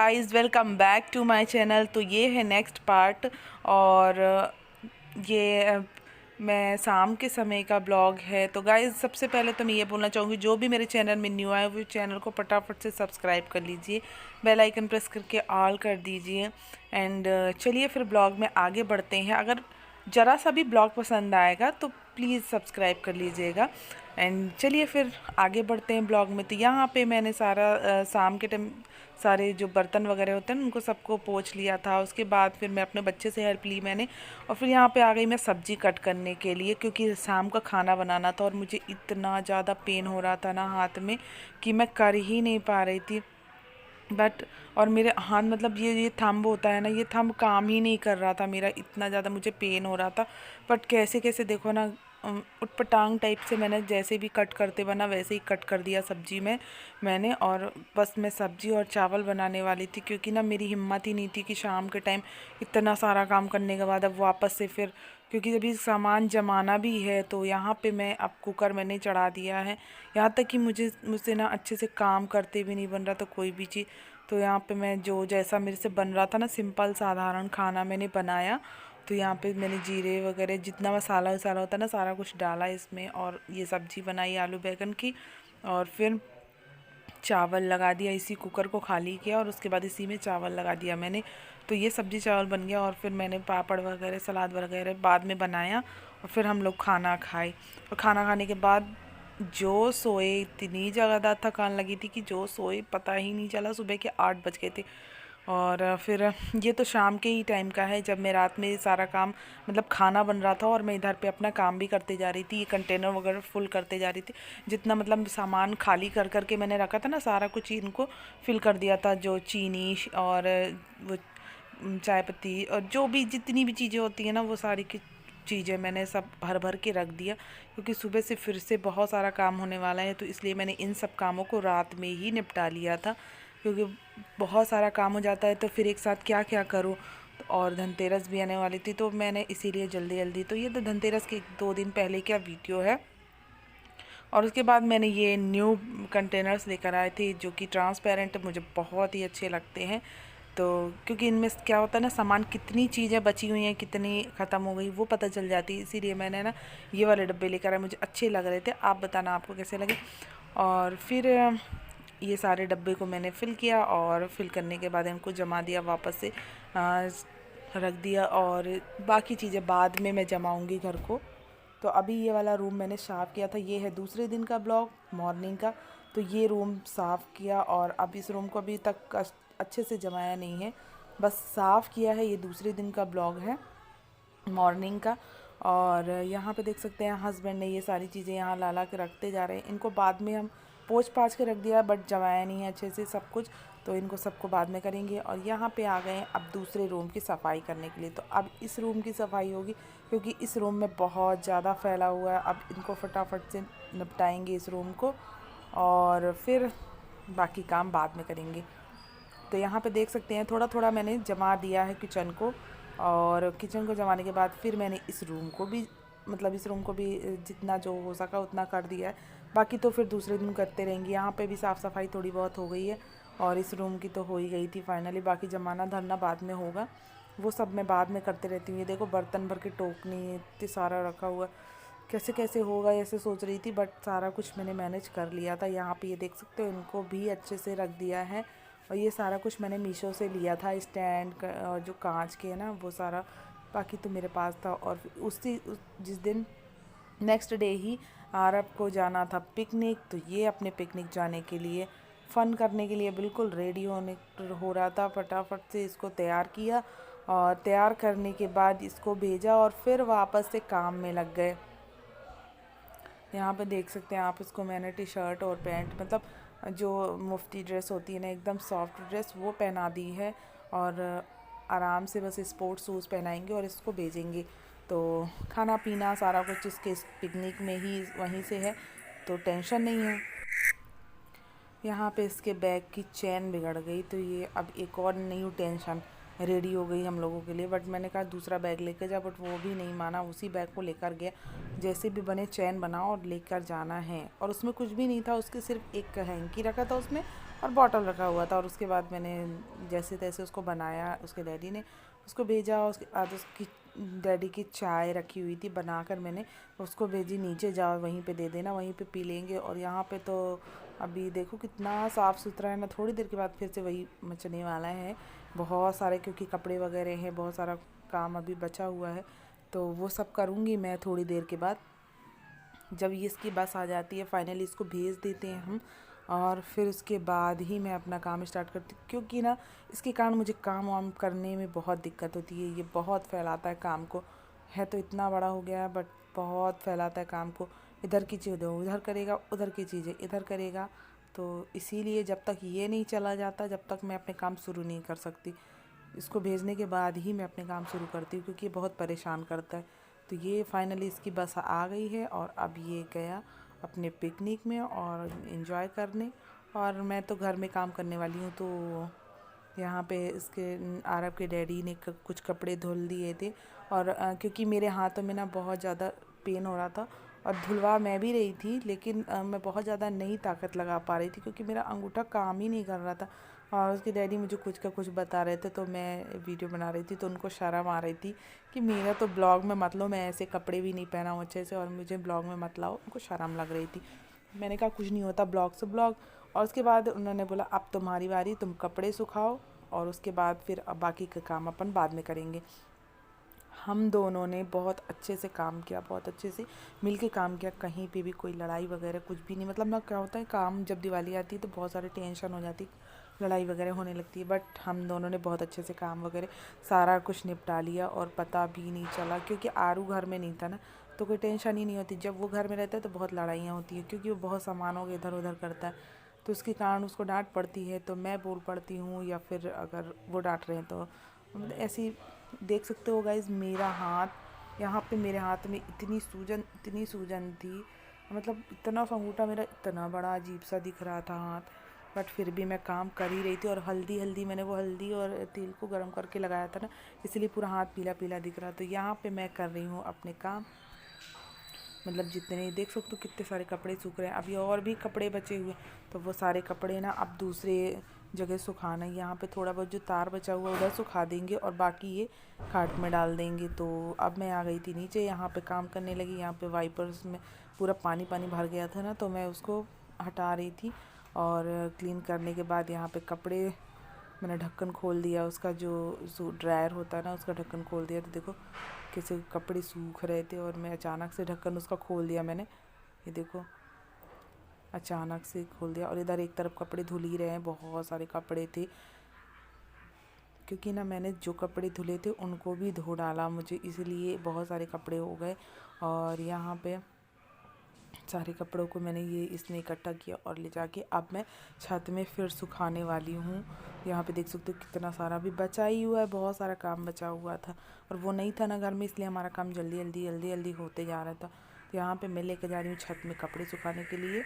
Guys, welcome back to my channel. तो ये है नेक्स्ट पार्ट और ये मैं शाम के समय का ब्लॉग है। तो गाइस, सबसे पहले तो मैं ये बोलना चाहूँगी, जो भी मेरे चैनल में न्यू आए वो चैनल को फटाफट से सब्सक्राइब कर लीजिए, बेल आइकन प्रेस करके ऑल कर दीजिए। एंड चलिए फिर ब्लॉग में आगे बढ़ते हैं। अगर ज़रा सा भी ब्लॉग पसंद आएगा तो प्लीज़ सब्सक्राइब कर लीजिएगा। एंड चलिए फिर आगे बढ़ते हैं ब्लॉग में। तो यहाँ पे मैंने सारा शाम के टाइम सारे जो बर्तन वगैरह होते हैं उनको सबको पोंछ लिया था। उसके बाद फिर मैं अपने बच्चे से हेल्प ली मैंने, और फिर यहाँ पे आ गई मैं सब्ज़ी कट करने के लिए, क्योंकि शाम का खाना बनाना था और मुझे इतना ज़्यादा पेन हो रहा था ना हाथ में कि मैं कर ही नहीं पा रही थी। बट और मेरे हाथ मतलब ये थंब होता है ना, ये थंब काम ही नहीं कर रहा था मेरा, इतना ज़्यादा मुझे पेन हो रहा था। बट कैसे कैसे देखो ना, उटपटांग टाइप से मैंने जैसे भी कट करते बना वैसे ही कट कर दिया सब्जी में मैंने। और बस मैं सब्जी और चावल बनाने वाली थी, क्योंकि ना मेरी हिम्मत ही नहीं थी कि शाम के टाइम इतना सारा काम करने के बाद अब वापस से फिर, क्योंकि अभी सामान जमाना भी है। तो यहाँ पे मैं अब कुकर मैंने चढ़ा दिया है। यहाँ तक कि मुझसे ना अच्छे से काम करते भी नहीं बन रहा था कोई भी चीज़। तो यहाँ पे मैं जो जैसा मेरे से बन रहा था ना, सिंपल साधारण खाना मैंने बनाया। तो यहाँ पे मैंने जीरे वगैरह जितना मसाला वसाला होता है ना, सारा कुछ डाला इसमें, और ये सब्ज़ी बनाई आलू बैंगन की। और फिर चावल लगा दिया, इसी कुकर को खाली किया और उसके बाद इसी में चावल लगा दिया मैंने। तो ये सब्ज़ी चावल बन गया। और फिर मैंने पापड़ वगैरह सलाद वगैरह बाद में बनाया, और फिर हम लोग खाना खाए। और खाना खाने के बाद जो सोए, इतनी ज़्यादा थकान लगी थी कि जो सोए पता ही नहीं चला। सुबह के 8 बज गए थे। और फिर ये तो शाम के ही टाइम का है, जब मैं रात में सारा काम मतलब खाना बन रहा था और मैं इधर पे अपना काम भी करते जा रही थी, ये कंटेनर वगैरह फुल करते जा रही थी। जितना मतलब सामान खाली कर कर के मैंने रखा था ना, सारा कुछ इनको फिल कर दिया था। जो चीनी और वो चाय पत्ती और जो भी जितनी भी चीज़ें होती हैं ना, वो सारी की चीज़ें मैंने सब भर भर के रख दिया, क्योंकि सुबह से फिर से बहुत सारा काम होने वाला है। तो इसलिए मैंने इन सब कामों को रात में ही निपटा लिया था, क्योंकि बहुत सारा काम हो जाता है तो फिर एक साथ क्या क्या करूँ। और धनतेरस भी आने वाली थी, तो मैंने इसीलिए जल्दी जल्दी, तो ये तो धनतेरस के 2 दिन पहले क्या वीडियो है। और उसके बाद मैंने ये न्यू कंटेनर्स लेकर आए थे, जो कि ट्रांसपेरेंट मुझे बहुत ही अच्छे लगते हैं। तो क्योंकि इनमें क्या होता है ना, सामान कितनी चीज़ें बची हुई हैं, कितनी ख़त्म हो गई वो पता चल जाती है। इसीलिए मैंने ना ये वाले डब्बे लेकर आए, मुझे अच्छे लग रहे थे। आप बताना आपको कैसे लगे। और फिर ये सारे डब्बे को मैंने फ़िल किया, और फिल करने के बाद इनको जमा दिया, वापस से रख दिया। और बाकी चीज़ें बाद में मैं जमाऊँगी घर को। तो अभी ये वाला रूम मैंने साफ़ किया था। ये है दूसरे दिन का ब्लॉग, मॉर्निंग का। तो ये रूम साफ़ किया, और अब इस रूम को अभी तक अच्छे से जमाया नहीं है, बस साफ़ किया है। ये दूसरे दिन का ब्लॉग है, मॉर्निंग का। और यहाँ पे देख सकते हैं हस्बैंड ने ये सारी चीज़ें यहाँ ला ला के रखते जा रहे हैं। इनको बाद में हम पोंछ पाछ के रख दिया, बट जमाया नहीं है अच्छे से सब कुछ, तो इनको सबको बाद में करेंगे। और यहाँ पे आ गए हैं अब दूसरे रूम की सफाई करने के लिए। तो अब इस रूम की सफाई होगी, क्योंकि इस रूम में बहुत ज़्यादा फैला हुआ है। अब इनको फटाफट से निपटाएंगे इस रूम को, और फिर बाकी काम बाद में करेंगे। तो यहाँ पे देख सकते हैं थोड़ा थोड़ा मैंने जमा दिया है किचन को। और किचन को जमाने के बाद फिर मैंने इस रूम को भी, मतलब इस रूम को भी जितना जो हो सका उतना कर दिया है। बाकी तो फिर दूसरे दिन करते रहेंगे। यहाँ पे भी साफ़ सफाई थोड़ी बहुत हो गई है, और इस रूम की तो हो ही गई थी फाइनली। बाकी जमाना धरना बाद में होगा, वो सब मैं बाद में करते रहती हूँ। ये देखो बर्तन भर के टोकनी इतनी सारा रखा हुआ, कैसे कैसे होगा ऐसे सोच रही थी, बट सारा कुछ मैंने मैनेज कर लिया था। यहाँ पे ये देख सकते हो, इनको भी अच्छे से रख दिया है। और ये सारा कुछ मैंने मीशो से लिया था, स्टैंड और जो कांच के है ना वो सारा, बाकी तो मेरे पास था। और जिस दिन नेक्स्ट डे ही आरब को जाना था पिकनिक, तो ये अपने पिकनिक जाने के लिए फ़न करने के लिए बिल्कुल रेडी हो रहा था। फटाफट से इसको तैयार किया, और तैयार करने के बाद इसको भेजा, और फिर वापस से काम में लग गए। यहाँ पे देख सकते हैं आप, इसको मैंने टी शर्ट और पैंट, मतलब जो मुफ्ती ड्रेस होती है ना, एकदम सॉफ्ट ड्रेस, वो पहना दी है। और आराम से बस स्पोर्ट्स शूज़ पहनाएंगे और इसको भेजेंगे। तो खाना पीना सारा कुछ इसके इस पिकनिक में ही वहीं से है, तो टेंशन नहीं है। यहाँ पे इसके बैग की चेन बिगड़ गई, तो ये अब एक और न्यू टेंशन रेडी हो गई हम लोगों के लिए। बट मैंने कहा दूसरा बैग लेकर जा, बट वो भी नहीं माना, उसी बैग को लेकर गया। जैसे भी बने चैन बनाओ और लेकर जाना है। और उसमें कुछ भी नहीं था, उसके सिर्फ एक हैंकी रखा था उसमें, और बॉटल रखा हुआ था। और उसके बाद मैंने जैसे तैसे उसको बनाया, उसके डैडी ने उसको भेजा। उसके बाद उसकी डैडी की चाय रखी हुई थी, बनाकर मैंने उसको भेजी, नीचे जाओ वहीं पे दे देना, वहीं पे पी लेंगे। और यहाँ पे तो अभी देखो कितना साफ़ सुथरा है ना, थोड़ी देर के बाद फिर से वही मचने वाला है बहुत सारे, क्योंकि कपड़े वगैरह हैं, बहुत सारा काम अभी बचा हुआ है। तो वो सब करूँगी मैं थोड़ी देर के बाद, जब ये इसकी बस आ जाती है। फाइनली इसको भेज देते हैं हम, और फिर उसके बाद ही मैं अपना काम स्टार्ट करती हूँ, क्योंकि ना इसके कारण मुझे काम वाम करने में बहुत दिक्कत होती है। ये बहुत फैलाता है काम को, है तो इतना बड़ा हो गया है बट बहुत फैलाता है काम को। इधर की चीज़ें उधर करेगा, उधर की चीज़ें इधर करेगा। तो इसीलिए जब तक ये नहीं चला जाता, जब तक मैं अपने काम शुरू नहीं कर सकती। इसको भेजने के बाद ही मैं अपने काम शुरू करती हूँ, क्योंकि ये बहुत परेशान करता है। तो ये फाइनली इसकी बस आ गई है, और अब ये गया अपने पिकनिक में और इन्जॉय करने। और मैं तो घर में काम करने वाली हूँ। तो यहाँ पे इसके आरब के डैडी ने कुछ कपड़े धुल दिए थे। और क्योंकि मेरे हाथों में ना बहुत ज़्यादा पेन हो रहा था, और धुलवा मैं भी रही थी, लेकिन मैं बहुत ज़्यादा नहीं ताकत लगा पा रही थी, क्योंकि मेरा अंगूठा काम ही नहीं कर रहा था। और उसके डैडी मुझे कुछ का कुछ बता रहे थे, तो मैं वीडियो बना रही थी, तो उनको शर्म आ रही थी कि मेरा तो ब्लॉग में मत लो, मैं ऐसे कपड़े भी नहीं पहना हूँ अच्छे से, और मुझे ब्लॉग में मत लाओ। उनको शर्म लग रही थी। मैंने कहा कुछ नहीं होता, ब्लॉग से ब्लॉग। और उसके बाद उन्होंने बोला अब तुम्हारी बारी, तुम कपड़े सुखाओ, और उसके बाद फिर अब बाकी का काम अपन बाद में करेंगे। हम दोनों ने बहुत अच्छे से काम किया, बहुत अच्छे से मिल के काम किया। कहीं पे भी कोई लड़ाई वगैरह कुछ भी नहीं। मतलब ना क्या होता है, काम जब दिवाली आती है तो बहुत सारे टेंशन हो जाती, लड़ाई वगैरह होने लगती है। बट हम दोनों ने बहुत अच्छे से काम वगैरह सारा कुछ निपटा लिया, और पता भी नहीं चला, क्योंकि आरू घर में नहीं था ना, तो कोई टेंशन ही नहीं होती। जब वो घर में रहता है तो बहुत लड़ाइयाँ होती हैं, क्योंकि वो बहुत सामानों के इधर उधर करता है, तो उसके कारण उसको डांट पड़ती है, तो मैं बोल पड़ती हूँ, या फिर अगर वो डांट रहे हैं तो मतलब ऐसी। देख सकते हो गाइज मेरा हाथ, यहाँ पे मेरे हाथ में इतनी सूजन थी, मतलब इतना सा अंगूठा मेरा इतना बड़ा अजीब सा दिख रहा था हाथ। बट फिर भी मैं काम कर ही रही थी। और हल्दी मैंने वो हल्दी और तेल को गर्म करके लगाया था ना, इसलिए पूरा हाथ पीला पीला दिख रहा। तो यहाँ पे मैं कर रही हूँ अपने काम, मतलब जितने देख सकते हो कितने सारे कपड़े सूख रहे हैं। अभी और भी कपड़े बचे हुए, तो वो सारे कपड़े ना अब दूसरे जगह सुखाना है। यहाँ पे थोड़ा बहुत जो तार बचा हुआ उधर सुखा देंगे, और बाकी ये खाट में डाल देंगे। तो अब मैं आ गई थी नीचे, यहाँ पे काम करने लगी। यहाँ पे वाइपर्स में पूरा पानी पानी भर गया था ना, तो मैं उसको हटा रही थी। और क्लीन करने के बाद यहाँ पे कपड़े मैंने ढक्कन खोल दिया, उसका जो ड्रायर होता है ना, उसका ढक्कन खोल दिया। तो देखो कैसे कपड़े सूख रहे थे, और मैं अचानक से ढक्कन उसका खोल दिया मैंने, ये देखो अचानक से खोल दिया। और इधर एक तरफ कपड़े धुल ही रहे हैं, बहुत सारे कपड़े थे, क्योंकि ना मैंने जो कपड़े धुले थे उनको भी धो डाला मुझे, इसलिए बहुत सारे कपड़े हो गए। और यहाँ पे सारे कपड़ों को मैंने ये इसमें इकट्ठा किया, और ले जाके अब मैं छत में फिर सुखाने वाली हूँ। यहाँ पे देख सकते हो कितना सारा भी बचा ही हुआ है, बहुत सारा काम बचा हुआ था, और वो नहीं था ना घर में, इसलिए हमारा काम जल्दी जल्दी जल्दी जल्दी होते जा रहा था। तो यहाँ पे मैं लेके जा रही हूँ छत में कपड़े सुखाने के लिए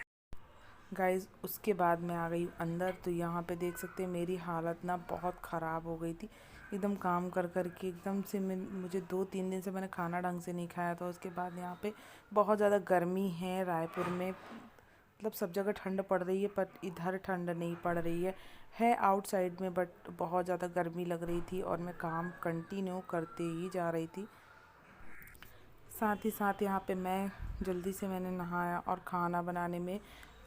गाइज़। उसके बाद मैं आ गई अंदर। तो यहाँ पे देख सकते हैं मेरी हालत ना बहुत ख़राब हो गई थी, एकदम काम कर कर के एकदम से। मुझे 2-3 दिन से मैंने खाना ढंग से नहीं खाया था। उसके बाद यहाँ पे बहुत ज़्यादा गर्मी है रायपुर में, मतलब सब जगह ठंड पड़ रही है, पर इधर ठंड नहीं पड़ रही है आउटसाइड में, बट बहुत ज़्यादा गर्मी लग रही थी, और मैं काम कंटिन्यू करते ही जा रही थी। साथ ही साथ यहाँ पे मैं जल्दी से मैंने नहाया और खाना बनाने में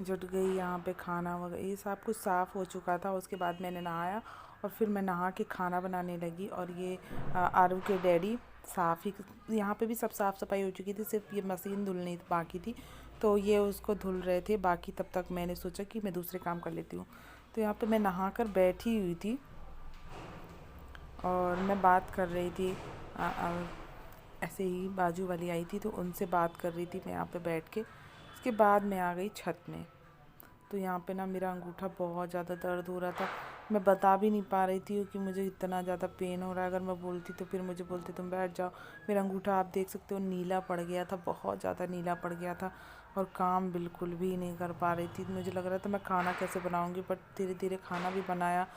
जुट गई। यहाँ पे खाना वगैरह ये सब कुछ साफ़ हो चुका था। उसके बाद मैंने नहाया, और फिर मैं नहा के खाना बनाने लगी। और ये आरू के डैडी साफ़ ही, यहाँ पे भी सब साफ़ सफाई हो चुकी थी, सिर्फ ये मशीन धुलनी बाकी थी, तो ये उसको धुल रहे थे। बाकी तब तक मैंने सोचा कि मैं दूसरे काम कर लेती हूँ। तो यहाँ पे मैं नहा कर बैठी हुई थी, और मैं बात कर रही थी। ऐसे ही बाजू वाली आई थी, तो उनसे बात कर रही थी मैं यहाँ पे बैठ के। उसके बाद मैं आ गई छत में। तो यहाँ पे ना मेरा अंगूठा बहुत ज़्यादा दर्द हो रहा था, मैं बता भी नहीं पा रही थी कि मुझे इतना ज़्यादा पेन हो रहा है। अगर मैं बोलती तो फिर मुझे बोलते तुम बैठ जाओ। मेरा अंगूठा आप देख सकते हो नीला पड़ गया था, बहुत ज़्यादा नीला पड़ गया था, और काम बिल्कुल भी नहीं कर पा रही थी। मुझे लग रहा था मैं खाना कैसे बनाऊँगी, बट धीरे धीरे खाना भी बनाया,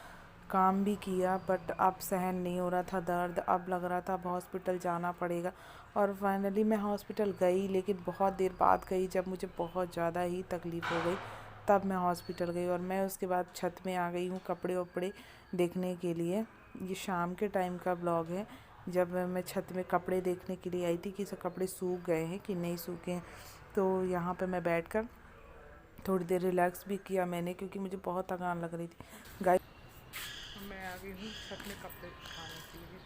काम भी किया, बट अब सहन नहीं हो रहा था दर्द। अब लग रहा था अब हॉस्पिटल जाना पड़ेगा। और फाइनली मैं हॉस्पिटल गई, लेकिन बहुत देर बाद गई, जब मुझे बहुत ज़्यादा ही तकलीफ़ हो गई। तब मैं हॉस्पिटल गई और मैं उसके बाद छत में आ गई हूँ कपड़े वपड़े देखने के लिए। ये शाम के टाइम का ब्लॉग है, जब मैं छत में कपड़े देखने के लिए आई थी कि सब कपड़े सूख गए हैं कि नहीं सूखे हैं। तो यहाँ पे मैं बैठकर थोड़ी देर रिलैक्स भी किया मैंने, क्योंकि मुझे बहुत थकान लग रही थी। गाइस मैं आ गई हूँ छत में कपड़े उठाने के लिए।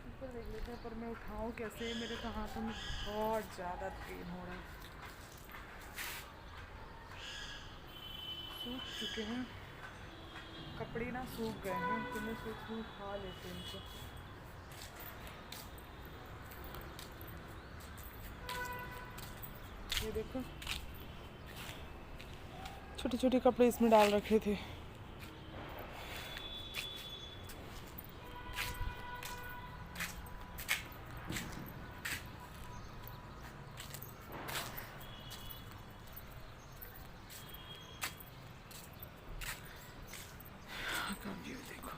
ऊपर देख लेते हैं, पर मैं उठाऊँ कैसे, मेरे तो हाथों में बहुत ज़्यादा पेन हो रहा है। सूख चुके हैं कपड़े ना, सूख गए हैं, तो मैं सोच रही उठा लेते हैं इनको। ये देखो छोटे छोटे कपड़े इसमें डाल रखे थे। ये देखो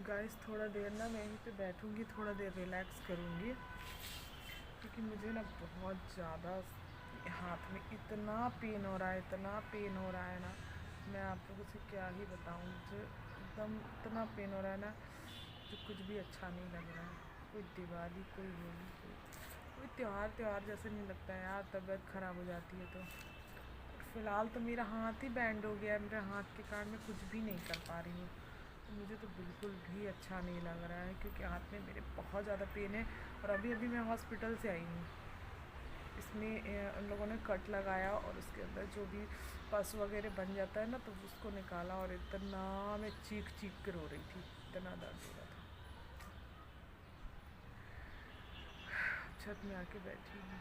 गाइस, थोड़ा देर ना मैं यहीं पे बैठूंगी, थोड़ा देर रिलैक्स करूंगी, क्योंकि मुझे ना बहुत ज़्यादा हाथ में इतना पेन हो रहा है, इतना पेन हो रहा है ना, मैं आप लोगों से क्या ही बताऊं। मुझे एकदम इतना पेन हो रहा है ना, जो कुछ भी अच्छा नहीं लग रहा है। कोई दिवाली, कोई होली, कोई त्यौहार जैसे नहीं लगता है यार, तबीयत ख़राब हो जाती है। तो फ़िलहाल तो मेरा हाथ ही बैंड हो गया है, मेरे हाथ के कारण मैं कुछ भी नहीं कर पा रही हूँ। तो मुझे तो बिल्कुल भी अच्छा नहीं लग रहा है, क्योंकि हाथ में मेरे बहुत ज़्यादा पेन है। और अभी अभी मैं हॉस्पिटल से आई हूँ। इसमें उन लोगों ने कट लगाया और उसके अंदर जो भी पस वगैरह बन जाता है ना, तो उसको निकाला, और इतना मैं चीख चीख कर रो रही थी, इतना दर्द हो रहा था। छत में आके बैठी हूँ।